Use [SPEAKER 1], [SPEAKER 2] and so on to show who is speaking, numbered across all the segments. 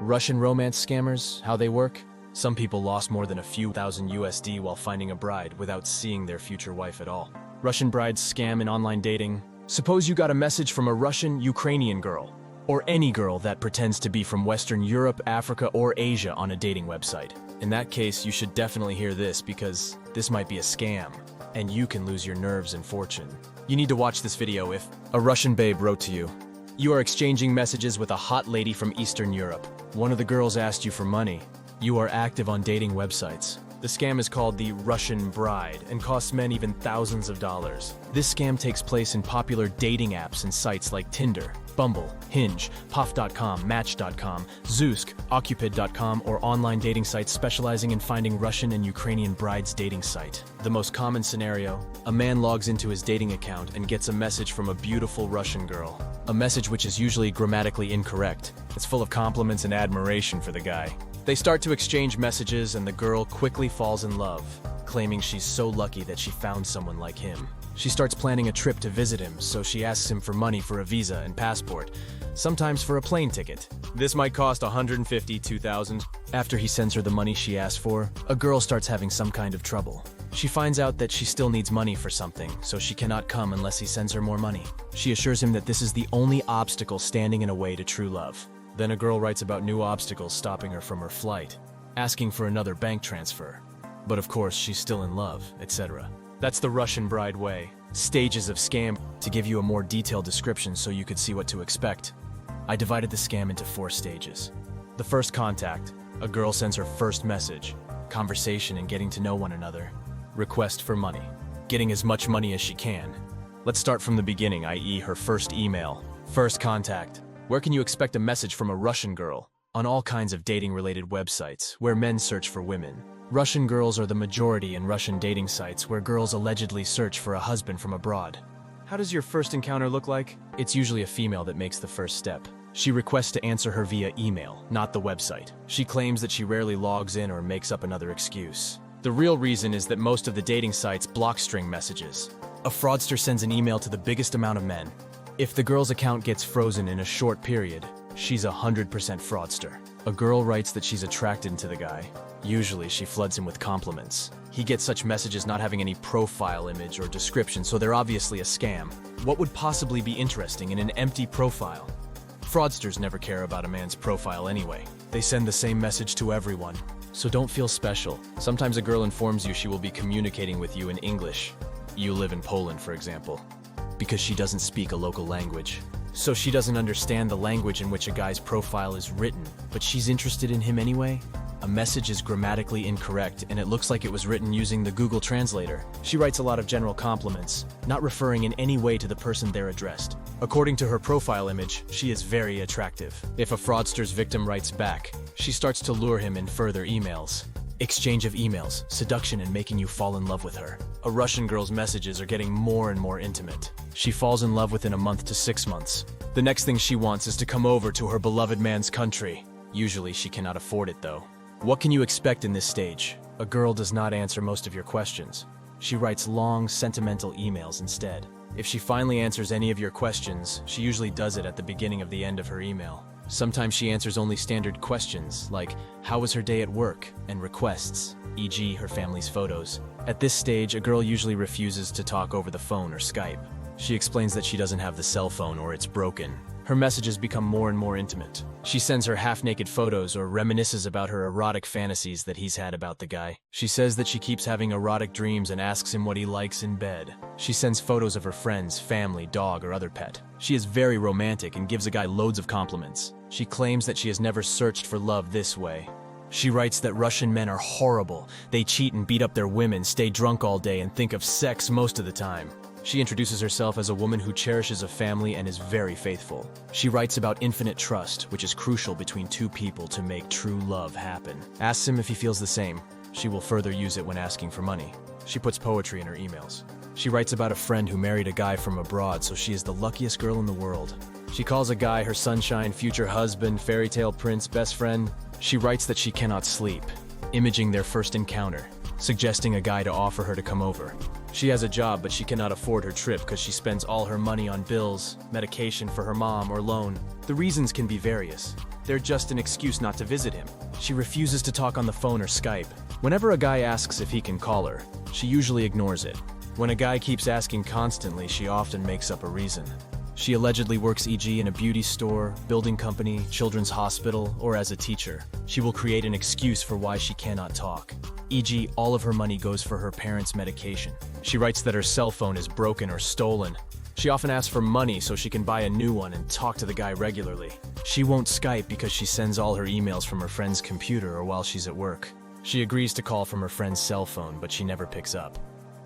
[SPEAKER 1] Russian romance scammers, how they work? Some people lost more than a few thousand USD while finding a bride without seeing their future wife at all. Russian brides scam in online dating. Suppose you got a message from a Russian Ukrainian girl, or any girl that pretends to be from Western Europe, Africa, or Asia on a dating website. In that case, you should definitely hear this because this might be a scam, and you can lose your nerves and fortune. You need to watch this video if a Russian babe wrote to you. You are exchanging messages with a hot lady from Eastern Europe. One of the girls asked you for money. You are active on dating websites. The scam is called the Russian bride and costs men even thousands of dollars. This scam takes place in popular dating apps and sites like Tinder, Bumble, Hinge, Puff.com, Match.com, Zoosk, Occupid.com, or online dating sites specializing in finding Russian and Ukrainian brides dating site. The most common scenario, a man logs into his dating account and gets a message from a beautiful Russian girl. A message which is usually grammatically incorrect. It's full of compliments and admiration for the guy. They start to exchange messages and the girl quickly falls in love, claiming she's so lucky that she found someone like him. She starts planning a trip to visit him, so she asks him for money for a visa and passport, sometimes for a plane ticket. This might cost $150, $2,000. After he sends her the money she asked for, a girl starts having some kind of trouble. She finds out that she still needs money for something, so she cannot come unless he sends her more money. She assures him that this is the only obstacle standing in a way to true love. Then a girl writes about new obstacles stopping her from her flight, asking for another bank transfer. But of course, she's still in love, etc. That's the Russian bride way. Stages of scam. To give you a more detailed description so you could see what to expect, I divided the scam into 4 stages. The first contact. A girl sends her first message. Conversation and getting to know one another. Request for money. Getting as much money as she can. Let's start from the beginning, i.e. her first email. First contact. Where can you expect a message from a Russian girl? On all kinds of dating-related websites, where men search for women. Russian girls are the majority in Russian dating sites where girls allegedly search for a husband from abroad. How does your first encounter look like? It's usually a female that makes the first step. She requests to answer her via email, not the website. She claims that she rarely logs in or makes up another excuse. The real reason is that most of the dating sites block string messages. A fraudster sends an email to the biggest amount of men. If the girl's account gets frozen in a short period, she's 100% fraudster. A girl writes that she's attracted to the guy. Usually, she floods him with compliments. He gets such messages not having any profile image or description, so they're obviously a scam. What would possibly be interesting in an empty profile? Fraudsters never care about a man's profile anyway. They send the same message to everyone. So don't feel special. Sometimes a girl informs you she will be communicating with you in English. You live in Poland, for example. Because she doesn't speak a local language. So she doesn't understand the language in which a guy's profile is written, but she's interested in him anyway? A message is grammatically incorrect, and it looks like it was written using the Google Translator. She writes a lot of general compliments, not referring in any way to the person they're addressed. According to her profile image, she is very attractive. If a fraudster's victim writes back, she starts to lure him in further emails. Exchange of emails, seduction, and making you fall in love with her. A Russian girl's messages are getting more and more intimate. She falls in love within a month to 6 months. The next thing she wants is to come over to her beloved man's country. Usually she cannot afford it though. What can you expect in this stage? A girl does not answer most of your questions. She writes long, sentimental emails instead. If she finally answers any of your questions, she usually does it at the beginning of the end of her email. Sometimes she answers only standard questions, like, how was her day at work, and requests, e.g. her family's photos. At this stage, a girl usually refuses to talk over the phone or Skype. She explains that she doesn't have the cell phone or it's broken. Her messages become more and more intimate. She sends her half-naked photos or reminisces about her erotic fantasies that he's had about the guy. She says that she keeps having erotic dreams and asks him what he likes in bed. She sends photos of her friends, family, dog, or other pet. She is very romantic and gives a guy loads of compliments. She claims that she has never searched for love this way. She writes that Russian men are horrible. They cheat and beat up their women, stay drunk all day, and think of sex most of the time. She introduces herself as a woman who cherishes a family and is very faithful. She writes about infinite trust, which is crucial between two people to make true love happen. Asks him if he feels the same. She will further use it when asking for money. She puts poetry in her emails. She writes about a friend who married a guy from abroad, so she is the luckiest girl in the world. She calls a guy her sunshine, future husband, fairy tale prince, best friend. She writes that she cannot sleep, imaging their first encounter, suggesting a guy to offer her to come over. She has a job, but she cannot afford her trip because she spends all her money on bills, medication for her mom, or loan. The reasons can be various. They're just an excuse not to visit him. She refuses to talk on the phone or Skype. Whenever a guy asks if he can call her, she usually ignores it. When a guy keeps asking constantly, she often makes up a reason. She allegedly works e.g. in a beauty store, building company, children's hospital, or as a teacher. She will create an excuse for why she cannot talk. E.g., all of her money goes for her parents' medication. She writes that her cell phone is broken or stolen. She often asks for money so she can buy a new one and talk to the guy regularly. She won't Skype because she sends all her emails from her friend's computer or while she's at work. She agrees to call from her friend's cell phone, but she never picks up.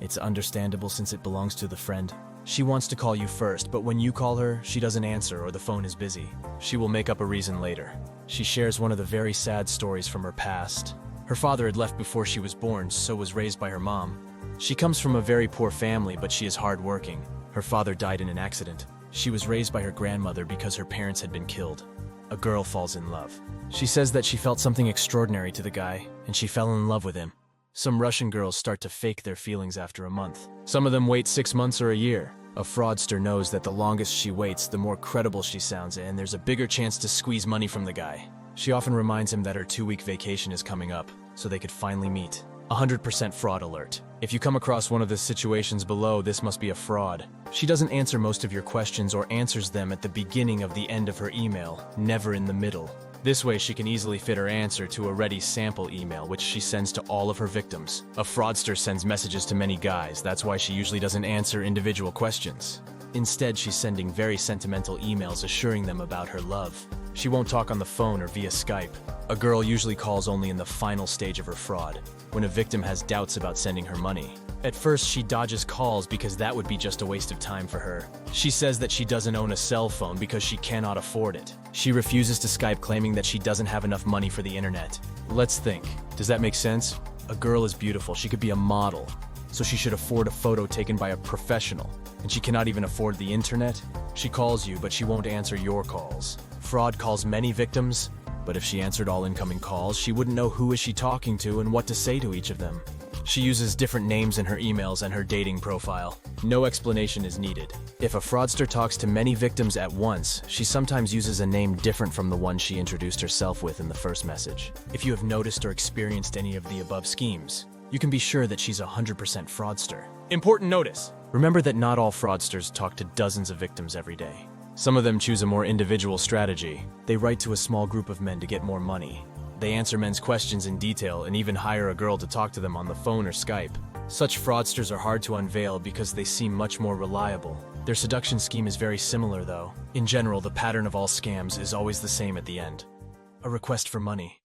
[SPEAKER 1] It's understandable since it belongs to the friend. She wants to call you first, but when you call her, she doesn't answer or the phone is busy. She will make up a reason later. She shares one of the very sad stories from her past. Her father had left before she was born, so was raised by her mom. She comes from a very poor family, but she is hardworking. Her father died in an accident. She was raised by her grandmother because her parents had been killed. A girl falls in love. She says that she felt something extraordinary to the guy, and she fell in love with him. Some Russian girls start to fake their feelings after a month. Some of them wait 6 months or a year. A fraudster knows that the longest she waits, the more credible she sounds, and there's a bigger chance to squeeze money from the guy. She often reminds him that her 2-week vacation is coming up, so they could finally meet. 100% fraud alert. If you come across one of the situations below, this must be a fraud. She doesn't answer most of your questions or answers them at the beginning of the end of her email, never in the middle. This way she can easily fit her answer to a ready sample email, which she sends to all of her victims. A fraudster sends messages to many guys, that's why she usually doesn't answer individual questions. Instead, she's sending very sentimental emails assuring them about her love. She won't talk on the phone or via Skype. A girl usually calls only in the final stage of her fraud, when a victim has doubts about sending her money. At first, she dodges calls because that would be just a waste of time for her. She says that she doesn't own a cell phone because she cannot afford it. She refuses to Skype, claiming that she doesn't have enough money for the internet. Let's think. Does that make sense? A girl is beautiful. She could be a model, so she should afford a photo taken by a professional. And she cannot even afford the internet? She calls you, but she won't answer your calls. Fraud calls many victims, but if she answered all incoming calls, she wouldn't know who is she talking to and what to say to each of them. She uses different names in her emails and her dating profile. No explanation is needed. If a fraudster talks to many victims at once, she sometimes uses a name different from the one she introduced herself with in the first message. If you have noticed or experienced any of the above schemes, you can be sure that she's a 100% fraudster. Important notice! Remember that not all fraudsters talk to dozens of victims every day. Some of them choose a more individual strategy. They write to a small group of men to get more money. They answer men's questions in detail and even hire a girl to talk to them on the phone or Skype. Such fraudsters are hard to unveil because they seem much more reliable. Their seduction scheme is very similar though. In general, the pattern of all scams is always the same at the end. A request for money.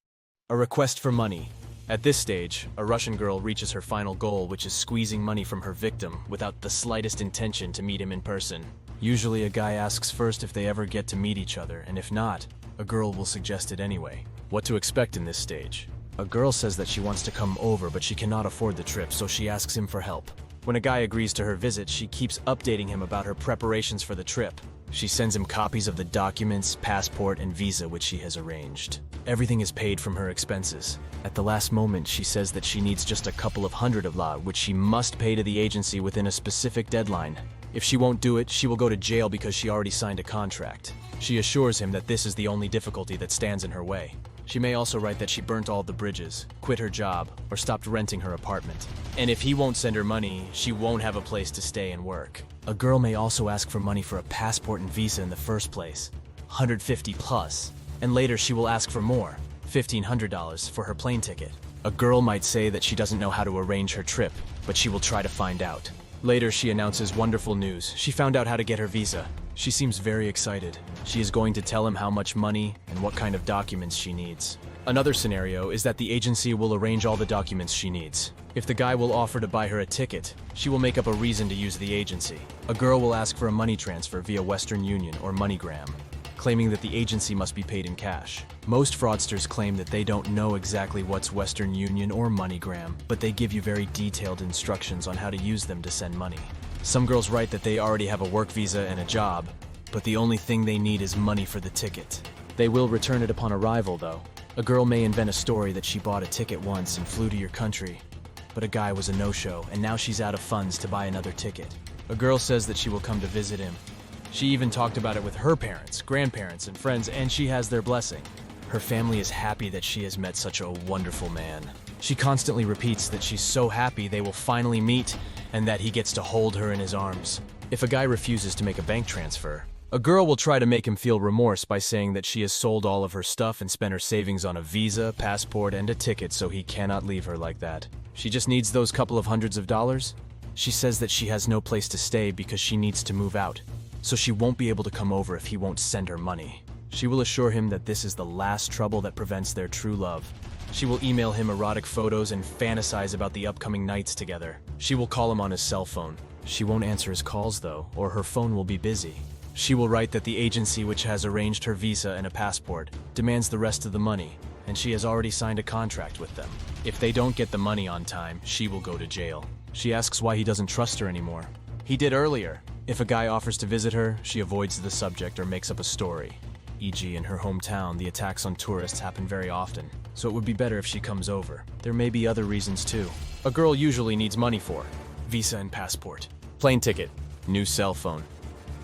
[SPEAKER 1] A request for money. At this stage, a Russian girl reaches her final goal, which is squeezing money from her victim without the slightest intention to meet him in person. Usually a guy asks first if they ever get to meet each other, and if not, a girl will suggest it anyway. What to expect in this stage? A girl says that she wants to come over, but she cannot afford the trip, so she asks him for help. When a guy agrees to her visit, she keeps updating him about her preparations for the trip. She sends him copies of the documents, passport, and visa which she has arranged. Everything is paid from her expenses. At the last moment, she says that she needs just a couple of hundred of lei, which she must pay to the agency within a specific deadline. If she won't do it, she will go to jail because she already signed a contract. She assures him that this is the only difficulty that stands in her way. She may also write that she burnt all the bridges, quit her job, or stopped renting her apartment. And if he won't send her money, she won't have a place to stay and work. A girl may also ask for money for a passport and visa in the first place, 150 plus, and later she will ask for more, $1,500 for her plane ticket. A girl might say that she doesn't know how to arrange her trip, but she will try to find out. Later, she announces wonderful news. She found out how to get her visa. She seems very excited. She is going to tell him how much money and what kind of documents she needs. Another scenario is that the agency will arrange all the documents she needs. If the guy will offer to buy her a ticket, she will make up a reason to use the agency. A girl will ask for a money transfer via Western Union or MoneyGram, claiming that the agency must be paid in cash. Most fraudsters claim that they don't know exactly what's Western Union or MoneyGram, but they give you very detailed instructions on how to use them to send money. Some girls write that they already have a work visa and a job, but the only thing they need is money for the ticket. They will return it upon arrival, though. A girl may invent a story that she bought a ticket once and flew to your country, but a guy was a no-show, and now she's out of funds to buy another ticket. A girl says that she will come to visit him. She even talked about it with her parents, grandparents, and friends, and she has their blessing. Her family is happy that she has met such a wonderful man. She constantly repeats that she's so happy they will finally meet and that he gets to hold her in his arms. If a guy refuses to make a bank transfer, a girl will try to make him feel remorse by saying that she has sold all of her stuff and spent her savings on a visa, passport, and a ticket so he cannot leave her like that. She just needs those couple of hundreds of dollars. She says that she has no place to stay because she needs to move out, so she won't be able to come over if he won't send her money. She will assure him that this is the last trouble that prevents their true love. She will email him erotic photos and fantasize about the upcoming nights together. She will call him on his cell phone. She won't answer his calls though, or her phone will be busy. She will write that the agency which has arranged her visa and a passport demands the rest of the money, and she has already signed a contract with them. If they don't get the money on time, she will go to jail. She asks why he doesn't trust her anymore. He did earlier. If a guy offers to visit her, she avoids the subject or makes up a story. E.g., in her hometown, the attacks on tourists happen very often, so it would be better if she comes over. There may be other reasons too. A girl usually needs money for visa and passport, plane ticket, new cell phone,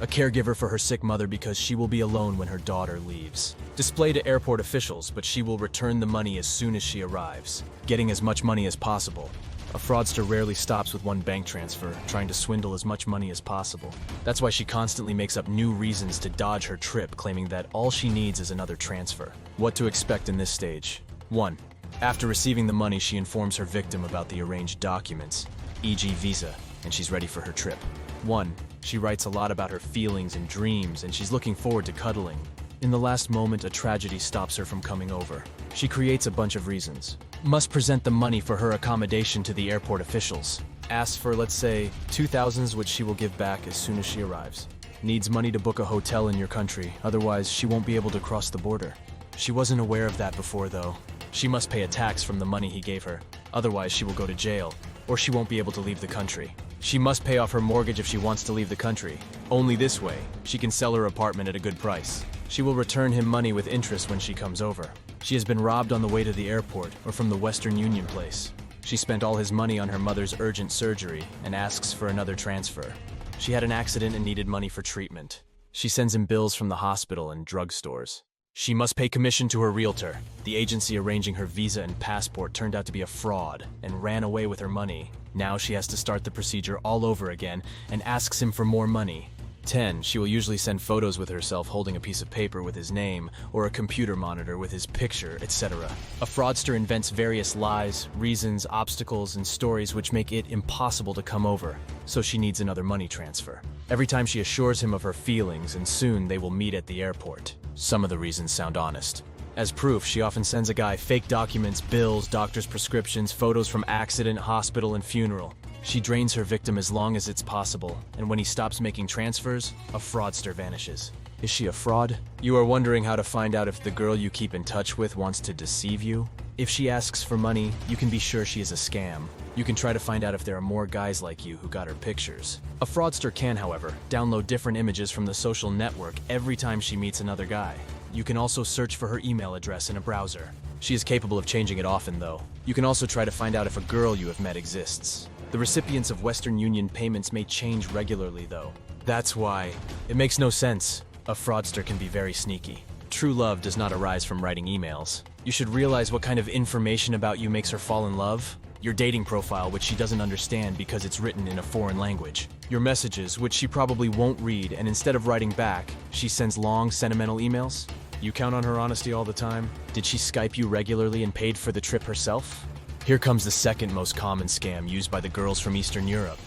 [SPEAKER 1] a caregiver for her sick mother because she will be alone when her daughter leaves, display to airport officials, but she will return the money as soon as she arrives, getting as much money as possible. A fraudster rarely stops with one bank transfer, trying to swindle as much money as possible. That's why she constantly makes up new reasons to dodge her trip, claiming that all she needs is another transfer. What to expect in this stage? 1. After receiving the money, she informs her victim about the arranged documents, e.g. visa, and she's ready for her trip. 1. She writes a lot about her feelings and dreams, and she's looking forward to cuddling. In the last moment, a tragedy stops her from coming over. She creates a bunch of reasons. Must present the money for her accommodation to the airport officials. Asks for, let's say, $2,000, which she will give back as soon as she arrives. Needs money to book a hotel in your country, otherwise she won't be able to cross the border. She wasn't aware of that before though. She must pay a tax from the money he gave her, otherwise she will go to jail, or she won't be able to leave the country. She must pay off her mortgage if she wants to leave the country. Only this way, she can sell her apartment at a good price. She will return him money with interest when she comes over. She has been robbed on the way to the airport or from the Western Union place. She spent all his money on her mother's urgent surgery and asks for another transfer. She had an accident and needed money for treatment. She sends him bills from the hospital and drugstores. She must pay commission to her realtor. The agency arranging her visa and passport turned out to be a fraud and ran away with her money. Now she has to start the procedure all over again and asks him for more money. 10. She will usually send photos with herself holding a piece of paper with his name or a computer monitor with his picture, etc. A fraudster invents various lies, reasons, obstacles, and stories which make it impossible to come over, so she needs another money transfer. Every time she assures him of her feelings, and soon they will meet at the airport. Some of the reasons sound honest. As proof, she often sends a guy fake documents, bills, doctor's prescriptions, photos from accident, hospital, and funeral. She drains her victim as long as it's possible, and when he stops making transfers, a fraudster vanishes. Is she a fraud? You are wondering how to find out if the girl you keep in touch with wants to deceive you? If she asks for money, you can be sure she is a scam. You can try to find out if there are more guys like you who got her pictures. A fraudster can, however, download different images from the social network every time she meets another guy. You can also search for her email address in a browser. She is capable of changing it often, though. You can also try to find out if a girl you have met exists. The recipients of Western Union payments may change regularly, though. That's why it makes no sense. A fraudster can be very sneaky. True love does not arise from writing emails. You should realize what kind of information about you makes her fall in love. Your dating profile, which she doesn't understand because it's written in a foreign language. Your messages, which she probably won't read, and instead of writing back, she sends long, sentimental emails. You count on her honesty all the time? Did she Skype you regularly and paid for the trip herself? Here comes the second most common scam used by the girls from Eastern Europe.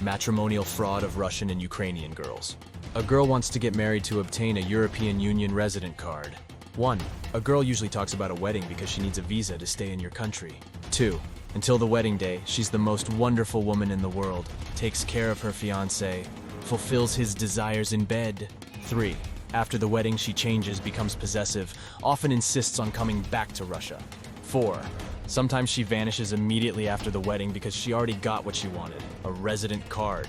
[SPEAKER 1] Matrimonial fraud of Russian and Ukrainian girls. A girl wants to get married to obtain a European Union resident card. 1. A girl usually talks about a wedding because she needs a visa to stay in your country. 2. Until the wedding day, she's the most wonderful woman in the world, takes care of her fiancé, fulfills his desires in bed. 3. After the wedding, she changes, becomes possessive, often insists on coming back to Russia. 4. Sometimes she vanishes immediately after the wedding because she already got what she wanted, a resident card.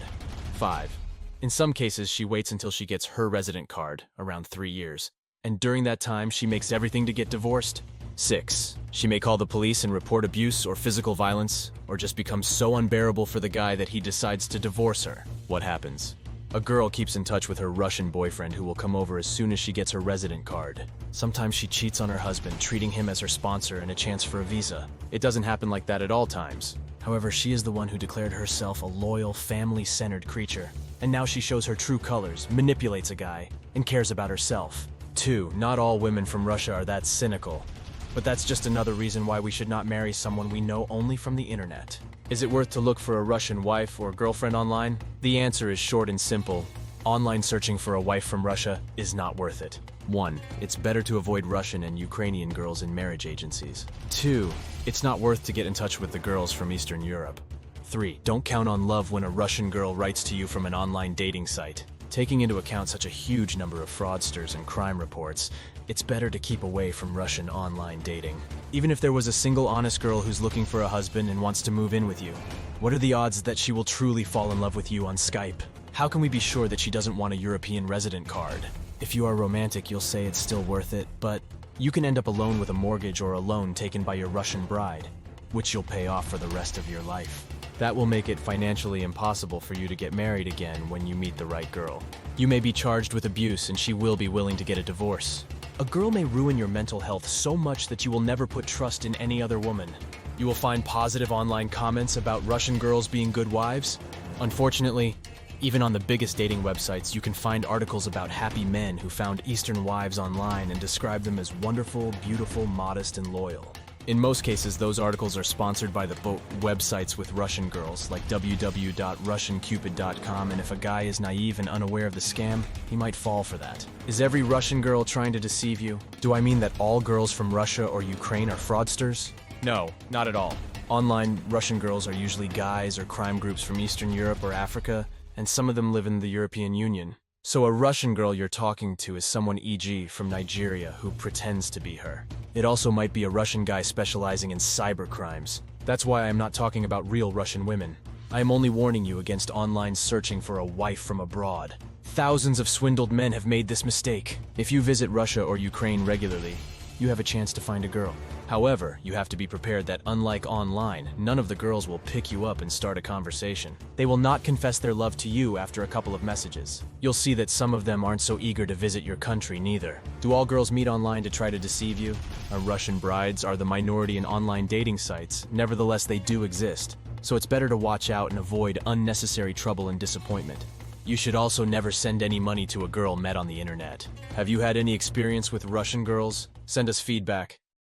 [SPEAKER 1] 5. In some cases, she waits until she gets her resident card, around 3 years, and during that time, she makes everything to get divorced. 6. She may call the police and report abuse or physical violence, or just becomes so unbearable for the guy that he decides to divorce her. What happens? A girl keeps in touch with her Russian boyfriend who will come over as soon as she gets her resident card. Sometimes she cheats on her husband, treating him as her sponsor and a chance for a visa. It doesn't happen like that at all times. However, she is the one who declared herself a loyal, family-centered creature. And now she shows her true colors, manipulates a guy, and cares about herself. 2. Not all women from Russia are that cynical. But that's just another reason why we should not marry someone we know only from the internet. Is it worth to look for a Russian wife or girlfriend online? The answer is short and simple. Online searching for a wife from Russia is not worth it. 1. It's better to avoid Russian and Ukrainian girls in marriage agencies. 2. It's not worth to get in touch with the girls from Eastern Europe. 3. Don't count on love when a Russian girl writes to you from an online dating site. Taking into account such a huge number of fraudsters and crime reports, it's better to keep away from Russian online dating. Even if there was a single honest girl who's looking for a husband and wants to move in with you, what are the odds that she will truly fall in love with you on Skype? How can we be sure that she doesn't want a European resident card? If you are romantic, you'll say it's still worth it, but you can end up alone with a mortgage or a loan taken by your Russian bride, which you'll pay off for the rest of your life. That will make it financially impossible for you to get married again when you meet the right girl. You may be charged with abuse and she will be willing to get a divorce. A girl may ruin your mental health so much that you will never put trust in any other woman. You will find positive online comments about Russian girls being good wives. Unfortunately, even on the biggest dating websites, you can find articles about happy men who found Eastern wives online and describe them as wonderful, beautiful, modest, and loyal. In most cases, those articles are sponsored by the websites with Russian girls, like www.russiancupid.com, and if a guy is naive and unaware of the scam, he might fall for that. Is every Russian girl trying to deceive you? Do I mean that all girls from Russia or Ukraine are fraudsters? No, not at all. Online Russian girls are usually guys or crime groups from Eastern Europe or Africa, and some of them live in the European Union. So a Russian girl you're talking to is someone, e.g., from Nigeria, who pretends to be her. It also might be a Russian guy specializing in cyber crimes. That's why I am not talking about real Russian women. I am only warning you against online searching for a wife from abroad. Thousands of swindled men have made this mistake. If you visit Russia or Ukraine regularly, you have a chance to find a girl. However, you have to be prepared that unlike online, none of the girls will pick you up and start a conversation. They will not confess their love to you after a couple of messages. You'll see that some of them aren't so eager to visit your country neither. Do all girls meet online to try to deceive you? Russian brides are the minority in online dating sites. Nevertheless, they do exist. So it's better to watch out and avoid unnecessary trouble and disappointment. You should also never send any money to a girl met on the internet. Have you had any experience with Russian girls? Send us feedback.